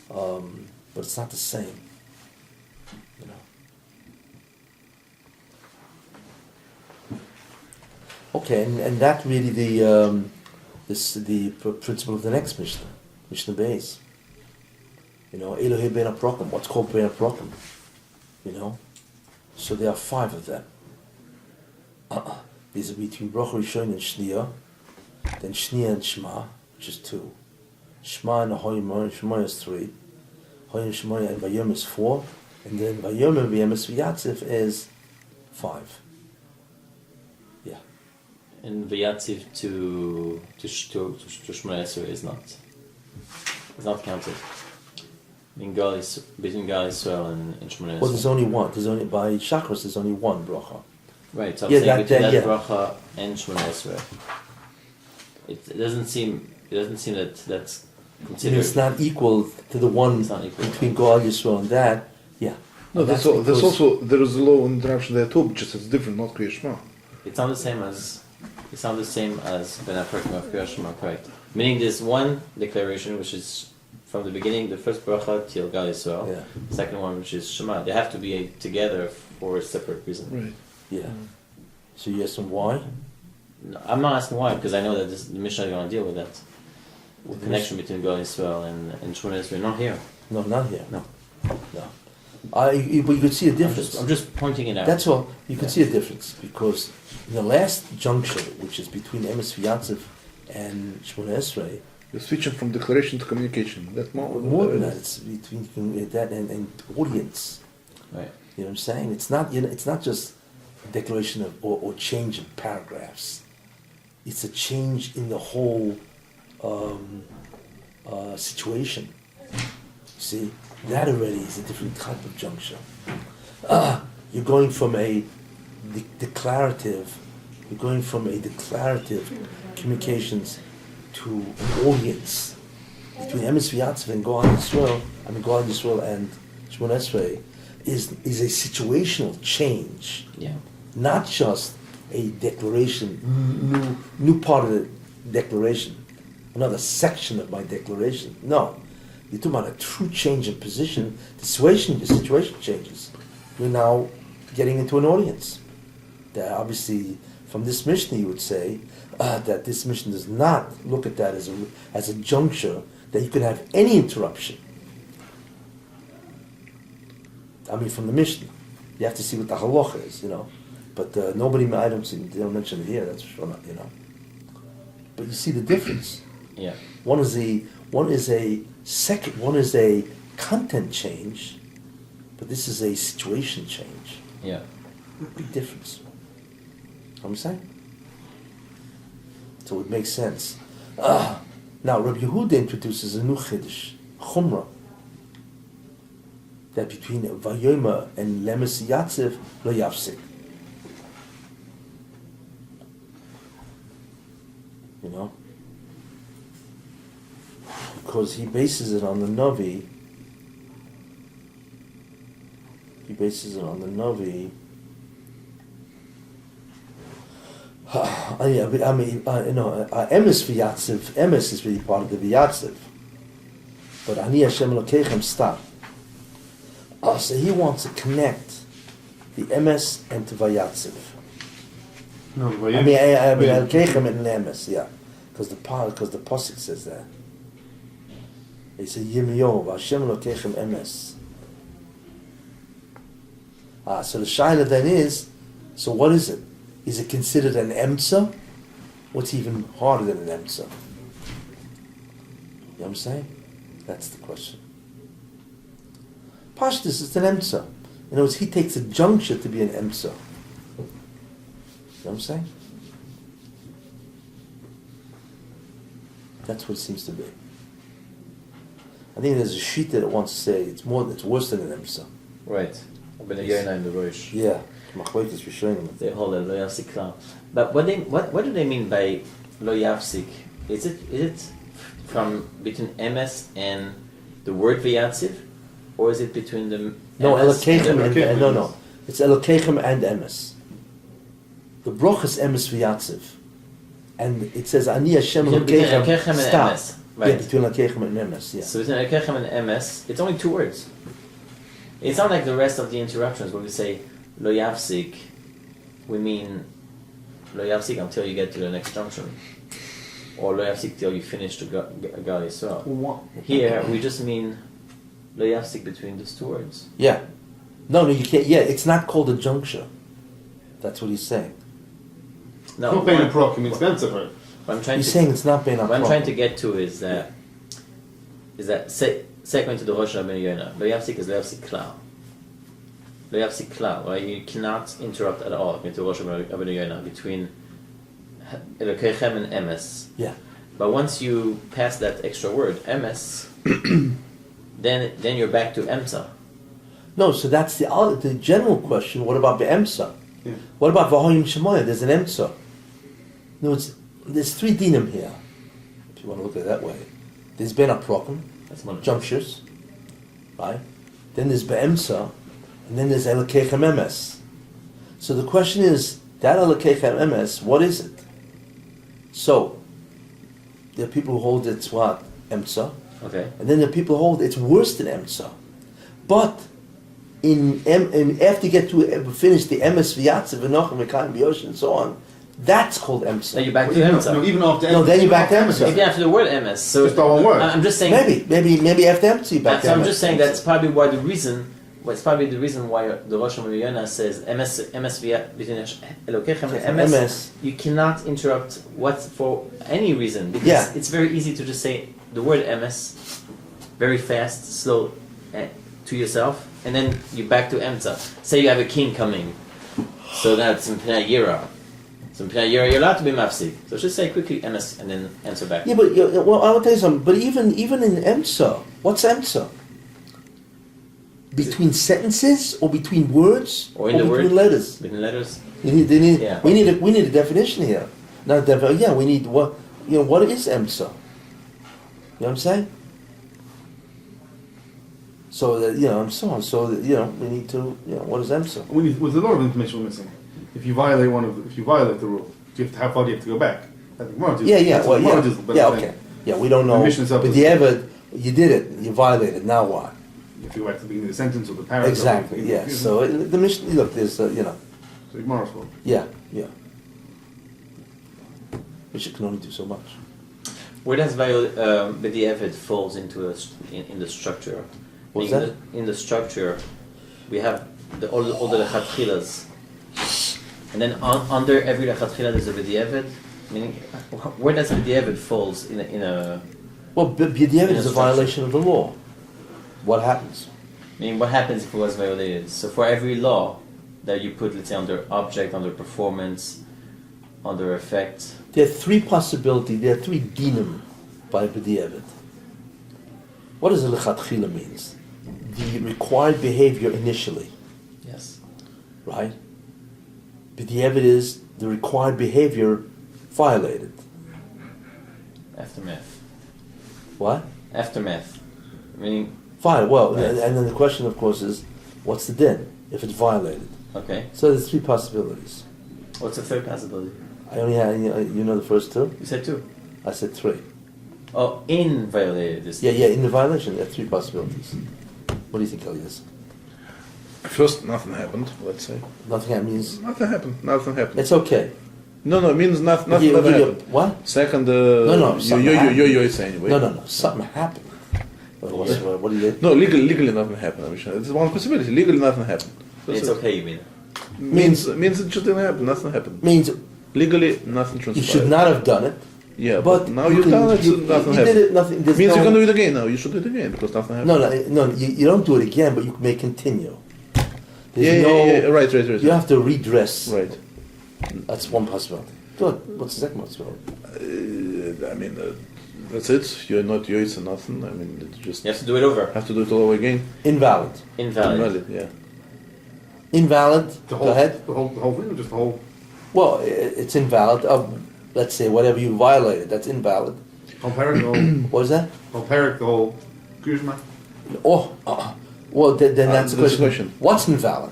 But it's not the same. Okay, and that really the principle of the next Mishnah Beis. Elohei Ben HaProkim, what's called Ben HaProkim. So there are 5 of them. These are between Bracha Rishon and Shnia, then Shnia and Shema, which is 2. Shema and Ahoyim, Shema is 3. Hoyim Shema and Vayom is 4. And then Vayom and V'yemes V'yatzif is 5. Yeah. And V'yatziv to Shmoneh Esrei is not counted. Between Gal Yisrael and Shmoneh Esrei. Well, there's only one. By Shachris, there's only one bracha. Right, so I'm saying between that yeah. bracha and Shmoneh Esrei. It doesn't seem that that's considered. It's not equal to the one between Gal Yisrael and that. Yeah. No, there's also there is a law in direction there too, just it's different, not Kriya Shema. It's not the same as Ben HaProkim of Kriya Shema, correct? Meaning there's one declaration which is from the beginning, the first bracha till Gal Yisrael. Yeah. The second one which is Shema. They have to be together for a separate reason. Right. Yeah. So you ask them why? No, I'm not asking why because I know that the Mishnah is going to deal with that. The connection between Gal Yisrael and Shmoneh Esrei. Not here. No, not here. No. But you could see a difference. I'm just pointing it out. That's all. You can see a difference because in the last juncture, which is between Emes V'yatziv and Shmoneh Esrei, You're switching from declaration to communication. That's more than that. It's between that and audience. Right. You know what I'm saying? It's not. It's not just a declaration of or change of paragraphs. It's a change in the whole situation. See, That already is a different type of juncture. You're going from a declarative communications to an audience. Between Emes V'Yatzav and Golan Yisrael and Shemon Esrei is a situational change. Yeah. Not just a declaration, new part of the declaration, another section of my declaration. No. You're talking about a true change in position. The situation changes. We're now getting into an audience. That obviously, from this Mishnah, you would say that this Mishnah does not look at that as a juncture that you can have any interruption. I mean, from the Mishnah, you have to see what the halacha is, But nobody, they don't mention it here. That's for sure not, But you see the difference. Yeah. One is a content change, but this is a situation change. Yeah. Big difference. You know what I'm saying? So it makes sense. Now, Rabbi Yehuda introduces a new chiddush, chumrah, that between Vayoma and Lemes Yatziv lo yafsik. Because he bases it on the Navi. Emes V'Yatziv, Emes is really part of the V'Yatziv. But Ani Hashem Elokeichem stop. So he wants to connect the Emes and to V'Yatziv. No, Elokeichem and Emes, yeah. Because the Pasuk says that. He said, Yirmiyahu, Hashem Elokeichem Emes. So the shaila then is, so what is it? Is it considered an emtza? What's even harder than an emtza? You know what I'm saying? That's the question. Pashtus, it's an emtza. In other words, he takes a juncture to be an emtza. You know what I'm saying? That's what it seems to be. I think there's a sheet that wants to say it's worse than an emtza. Right. Ben Yonah and the Rosh. Yeah. Machlokes we're showing them. They hold a lo yafsik klal. But what do they mean by lo yafsik? Is it from between emes and the word v'yatziv, or is it between the no emes Elokeichem no. It's Elokeichem and emes. The broch is emes v'yatziv, and it says Ani Hashem Elokeichem. Stop. Right. Yeah, between Elokeichem and emes. Yeah. So between Elokeichem and emes, it's only two words. It's not like the rest of the interruptions where we say lo yafsik, we mean lo yafsik until you get to the next junction, or lo yafsik till you finish the Gal Yisrael. Here we just mean lo yafsik between those two words. Yeah. No, you can't. Yeah, it's not called a juncture. That's what he's saying. No, not being a proc, it means expensive, right? He's saying it's not being a proc. What I'm trying to get to is that say according to the Rosh Ben Yonah, lo yafsik is lo yafsik klal. Lo yafsik klal, right? You cannot interrupt at all according to Rosh Ben Yonah between Elokeichem and emes. Yeah. But once you pass that extra word, emes, then you're back to emsa. No, so that's the general question. What about the emsa? Yeah. What about v'hoyim shemoya? There's an emsa. No, there's three dinim here. If you want to look at it that way, there's ben aprokim. That's one junctures, right? Then there's be'emsa, and then there's Elokeichem emes. So the question is, that Elokeichem emes, what is it? So, there are people who hold it's what? Emsa. Okay. And then there are people who hold it's worse than emsa. But, after you get to finish the emes v'yatziv v'nochem v'kayim v'yoshin and so on, that's called emsa. Then you're back to emsa. No, even after no, then you're back to emsa. Maybe after the word emes. So just that one word. I'm just saying. Maybe after emsa you're back to So emes. I'm just saying that's probably why the reason. It's probably the reason why the Rosh Ben Yonah says emes between Elokeichem and emes. You cannot interrupt for any reason because it's very easy to just say the word emes very fast, slow to yourself, and then you're back to emsa. Say you have a king coming, so that's in Pnei Yira. So in Pnei Yira you're allowed to be mafsik. So just say quickly emes and then answer back. Yeah, but well, I will tell you something. But even in emsa, what's emsa? between sentences or between words Or in the between word? letters? Between letters? You need, they need, Yeah. we need a definition here. Not yeah, we need what what is emsa? You know what I'm saying? So that and so on. So that, we need to what is emsa? With a lot of information we're missing. If you violate the rule, how far do you have to go back? I think Gemara just- Yeah, that's what Gemara just- but I'm okay. saying, Yeah, we don't know. The mission itself But is- the evid, you did it. You violated. Now what? If you go back to the beginning of the sentence or the paragraph. Exactly. or Yeah. the- So the mission. Look, there's So Gemara's fault. yeah. Which you can only do so much. Where does B'di'evet falls into in the structure? What's Meaning that? In the structure, we have all the lechatchilas, and then under every lechatchila there's a B'di'evet. Meaning, where does B'di'evet falls in a Well, b'di'evet is a structure. violation of the law. What happens? Meaning, what happens if it was violated? So for every law that you put, let's say, under object, under performance, under effect. There are three possibilities. There are three dinim by b'di'evet. What does a lechatchila means? The required behavior initially, Yes. right? B'di'evet is the required behavior violated. Aftermath. What? Aftermath. Meaning, Fine. Well, Right. and then the question, of course, is what's the din if it's violated? okay. So there's three possibilities. What's the third possibility? I only had you know the first two. You said two. I said three. Oh, inviolated this. Yeah. In the violation, there are three possibilities. What do you think, Elias? First, nothing happened. Let's say Nothing means nothing happened. Nothing happened. it's okay. No, it means nothing. Give Nothing you- happened. What? Second, No, something happened. you say anyway. No. Something happened. What do you? No, legally nothing happened. It's one possibility. Legally nothing happened. That's It's it. okay, you mean? Means it just didn't happen. Nothing happened. Means Legally, nothing you transpired. should not have done it. Yeah, But now you've done it. Nothing you happened. did it. Nothing. There's Means no, you can do it again now. You should do it again because nothing happened. No. You don't do it again, but you may continue. There's Yeah. Right. You have to redress. Right. That's one possibility. Good. What's the second possibility? That's it. You're not yoitz or nothing. It's just You have to do it over. have to do it all over again. Invalid. Invalid. Yeah. Invalid. The Go whole, ahead. The whole thing, or just the whole Well, it's invalid. Let's say whatever you violated, that's invalid. Comparing the whole, What is that? comparing the whole Kuzma. Well, then that's the that's the question. question. What's invalid?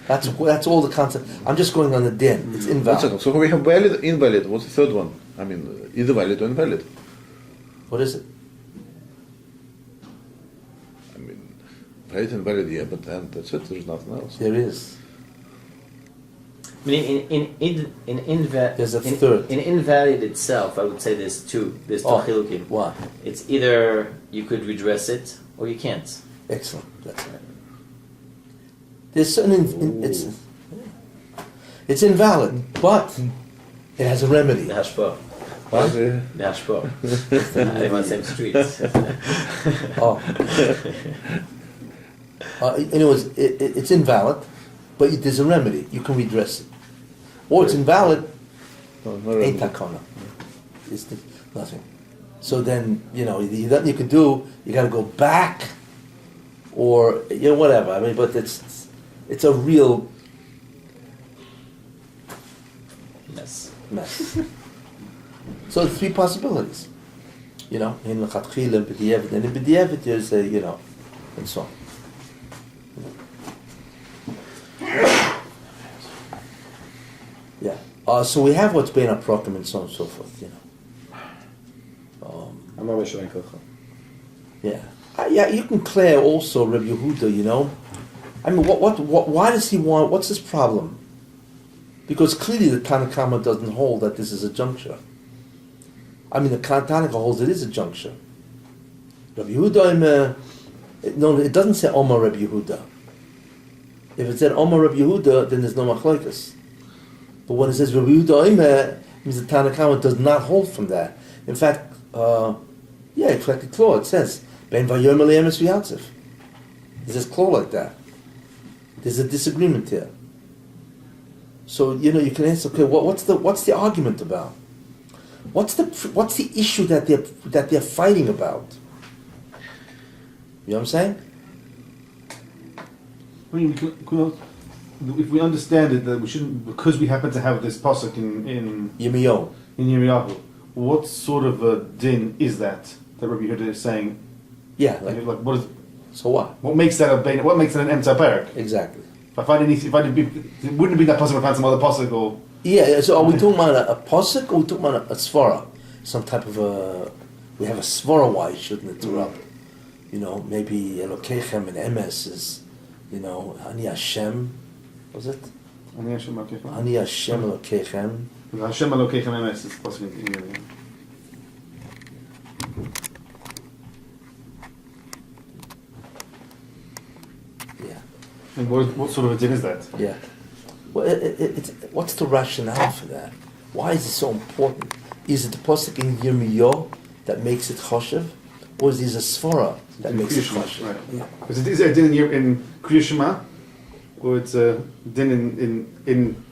That's all the concept. I'm just going on the din. It's One invalid. second. So we have valid, invalid. What's the third one? Either valid or invalid. What is it? Valid and valid, yeah, but then that's it. There's nothing else. There is. Meaning There's a third. In invalid itself, I would say there's two. There's two chilukim. What? It's either you could redress it or you can't. Excellent. That's right. There's certain. It's invalid, but it has a remedy. The hashpah. What? The hashpah. I live on the same street. Oh. Anyways, it's invalid, but there's a remedy. You can redress it. Or it's invalid, No, no ain't remedy. takana. It's nothing. So then, nothing you can do. You got to go back, or whatever. But it's a real Yes. mess. So three possibilities. In lechatchila, b'di'evet, and in b'di'evet there's and so on. Yeah. So we have what's been a program and so on and so forth. I'm always showing kocha. Yeah. Yeah. You can clear also Rabbi Yehuda. Why does he want? What's his problem? Because clearly the Tanakama doesn't hold that this is a juncture. The Tanakama holds it is a juncture. Rabbi Yehuda, no, it doesn't say Omar Rabbi Yehuda. If it said Omar Rabbi Yehuda, then there's no machlokes. But when it says Rabbi Yehuda it means the Tanakama does not hold from that. In fact, it's like a claw. It says Ben Vayom Eliyam Esriyatzif. There's this claw like that. There's a disagreement here. So you can answer. Okay, what's the argument about? What's the issue that they're fighting about? You know what I'm saying? I mean, if we understand it, that we shouldn't, because we happen to have this pasuk in Yirmiyahu. Yirmiyahu, what sort of a din is that Rabbi Yehuda is saying? Yeah, Like, like, what is? so what? What makes that a bein? What makes it an emtza parak? Exactly. If I didn't, it wouldn't be that pasuk. I found some other pasuk or. Yeah, so are we talking about a posuk or are we talking about a svara? Some type of a... We have a svara why you shouldn't interrupt. You know, maybe Elokeichem and MS is, you know, Ani Hashem, was it? Ani Hashem Elokeichem. Ani Hashem Elokeichem. Hashem Elokeichem MS is pasuk in Yirmiyahu. Yeah. And what sort of a din is that? Yeah. Well, what's the rationale for that? Why is it so important? Is it the posuk in Yirmiyahu that makes it choshev, or is it a svara that makes it choshev? Right. Yeah. Because it is a din in Kriya Shema, or it's a din in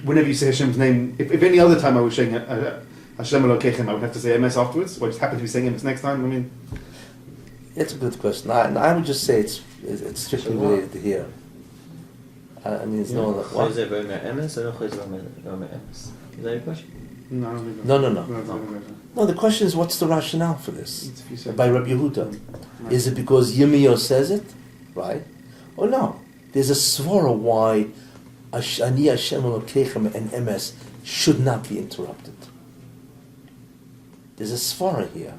whenever you say Hashem's name. If any other time I was saying Hashem Elokeichem, I would have to say MS afterwards, or I just happen to be saying MS next time. I mean, It's a good question. I would just say it's strictly related to here. I mean, it's no other. What? Is that MS or no MS? Is that your question? no, I don't think No. so. No, the question is, what's the rationale for this? It's if you say- By Rabbi Yehuda. Is it because Yirmiyahu says it, right? Or no? There's a svara why Ani Hashem Elokeichem and MS should not be interrupted. There's a svara here.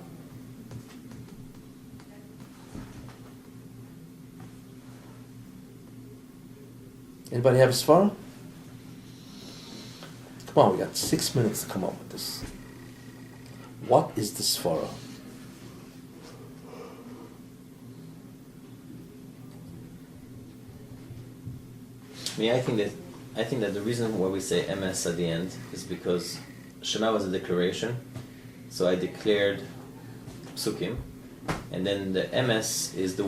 Anybody have a svara? Come on, we got 6 minutes to come up with this. What is the svara? I mean, I think that the reason why we say MS at the end is because Shema was a declaration, so I declared psukim, and then the MS is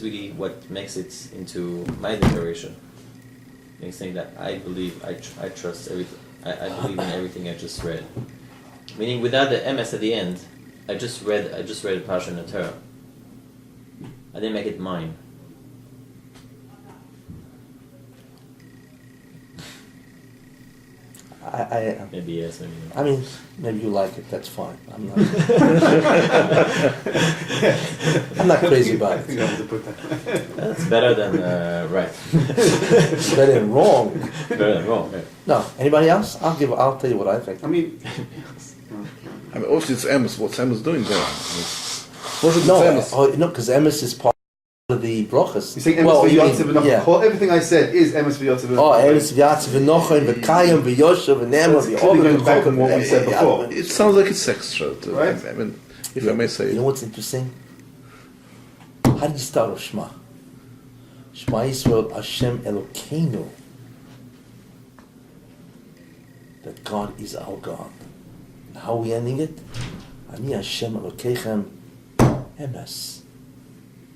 really what makes it into my declaration. Makes saying that I believe, I trust everything, I believe in everything I just read. Meaning, without the MS at the end, I just read a parsha in the Torah. I didn't make it mine. Maybe yes, maybe no. I mean, maybe you like it. That's fine. I'm not. I'm not crazy about I think I it. have to put that. That's better than right. It's better than wrong. Better than wrong. Yeah. No. Anybody else? I'll tell you what I think. I mean, I mean, obviously it's Amos. What's Amos doing there? What should No, Amos? because emes is part of the brachas. you're saying emes Well, you v'yatziv mean- v'nochim. yeah. Everything I said is emes v'yatziv Oh, v'nochim. emes v'yatziv v'nochim v'kayim v'yoshev v'nema That's clearly going back on what we said before. It sounds like it's extra. Right? I mean, if I may say. You know what's interesting? How do you start with Shema? Shema Yisrael Hashem Elokeinu. That God is our God. And how are we ending it? Ani Hashem Elokeichem Emes.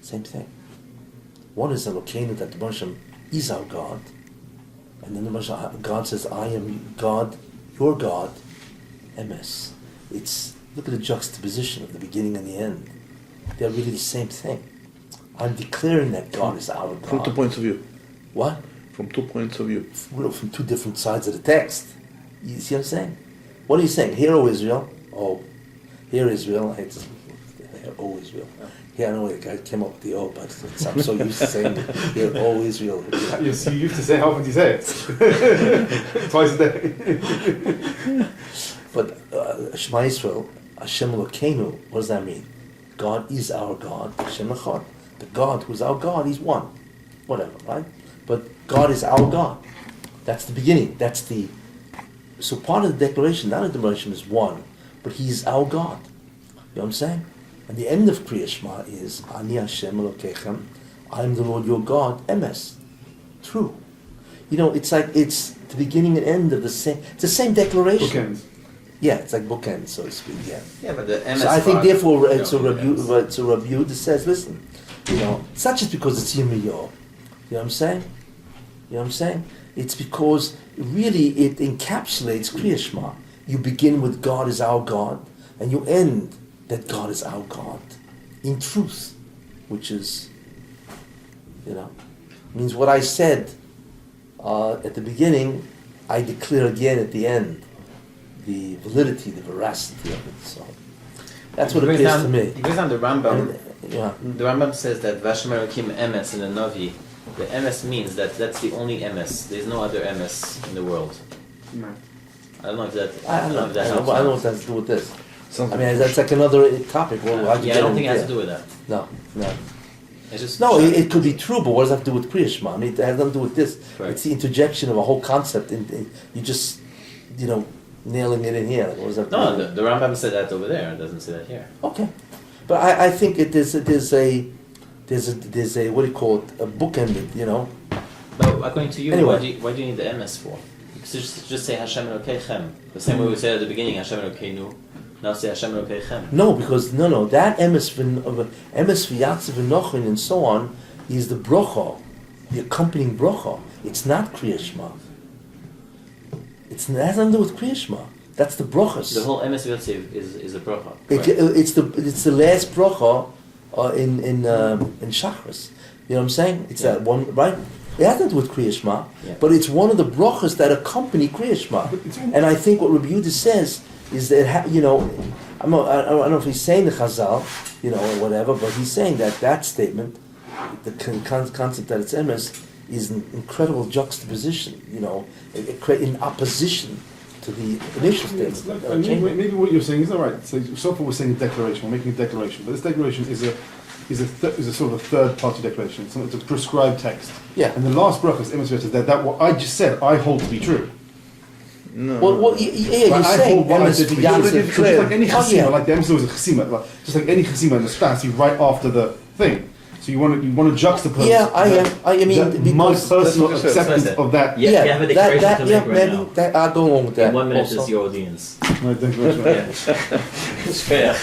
Same thing. One is Elokeinu, that the Hashem is our God. And then the God says, I am God, your God, Emes. It's, look at the juxtaposition of the beginning and the end. They're really the same thing. I'm declaring that God is our God. From 2 points of view. What? From 2 points of view. From two different sides of the text. You see what I'm saying? What are you saying? Hear, O Israel. Oh, hear Israel. I hate to hear, O Israel. Yeah, I know the guy came up with the O, but I'm so used to saying it. Hear, O Israel. You used to say, how often do you say it? Twice a day. But Shema Yisrael, Hashem Elokeinu, what does that mean? God is our God, Hashem Echad. The God who's our God, He's one. Whatever, right? But God is our God. That's the beginning. That's the... So part of the declaration, not a declaration is one, but He's our God. You know what I'm saying? And the end of Kriya Shema is, Ani Hashem Elokeichem, I am the Lord your God, Emes. True. You know, it's like, it's the beginning and end of the same, it's the same declaration. Bookends. Yeah, it's like bookends, so to speak, yeah. Yeah, but the MS So I think part, therefore you it's a know, review MS. that says, listen, you know, it's not just because it's Yirmiyahu. You know what I'm saying? You know what I'm saying? It's because really it encapsulates Kriya Shema. You begin with God is our God, and you end that God is our God in truth, which is, you know. means what I said at the beginning, I declare again at the end. The validity, the veracity of it. So that's what it appears to me. He goes down the Rambam. Yeah. The Rambam says that Vashem Elokim Emes in the Navi. The Emes means that that's the only Emes. There's no other Emes in the world. No. I don't know if that. I don't know what that has to do with this. Something. I mean, that's like another topic. Well, how'd you Yeah, I get don't in think it has there? to do with that. No. It's just No, it could be true, but what does that have to do with Kriya Shema? I mean, it has nothing to do with this. Correct. It's the interjection of a whole concept. You just, nailing it in here. Like, what does that No, do? the Rambam said that over there. It doesn't say that here. Okay, but I think there's a what do you call it? A bookended, But according to you, Anyway. why do you need the MS for? Because just say Hashem Elokeichem. The same way we said at the beginning, Hashem Elokeinu. Now say Hashem Elokeichem. No, because that emes v'yatzav v'nochin and so on is the brocha, the accompanying brocha. It's not Kriya Shema. It has nothing to do with Kriya Shema. That's the brochas. The whole MS Yotzev is a bracha. It's the last bracha in Shachris. You know what I'm saying? It's that one, right? It has nothing to do with Kriya Shema, but it's one of the brachas that accompany Kriya Shema. And I think what Rabbi Yehuda says is that I don't know if he's saying the Chazal, or whatever, but he's saying that statement, the concept that it's emes, is an incredible juxtaposition, in opposition to the initial statement. Maybe what you're saying is all right. So far we're saying a declaration. We're making a declaration, but this declaration is a sort of a third party declaration. So it's a prescribed text. Yeah. And the last bracha is emes that what I just said I hold to be true. No. Well, you're saying what I emes did. v'yatzav. Just like any chasima, Oh, yeah. like the emes was a chasima, just like any chasima in the spas, you right after the thing. So you want to juxtapose. Yeah, I mean, my because personal that's acceptance of that. Yeah, you have a declaration to make right now. That, I'll go along with that. In 1 minute also. is your audience. My declaration. It's fair.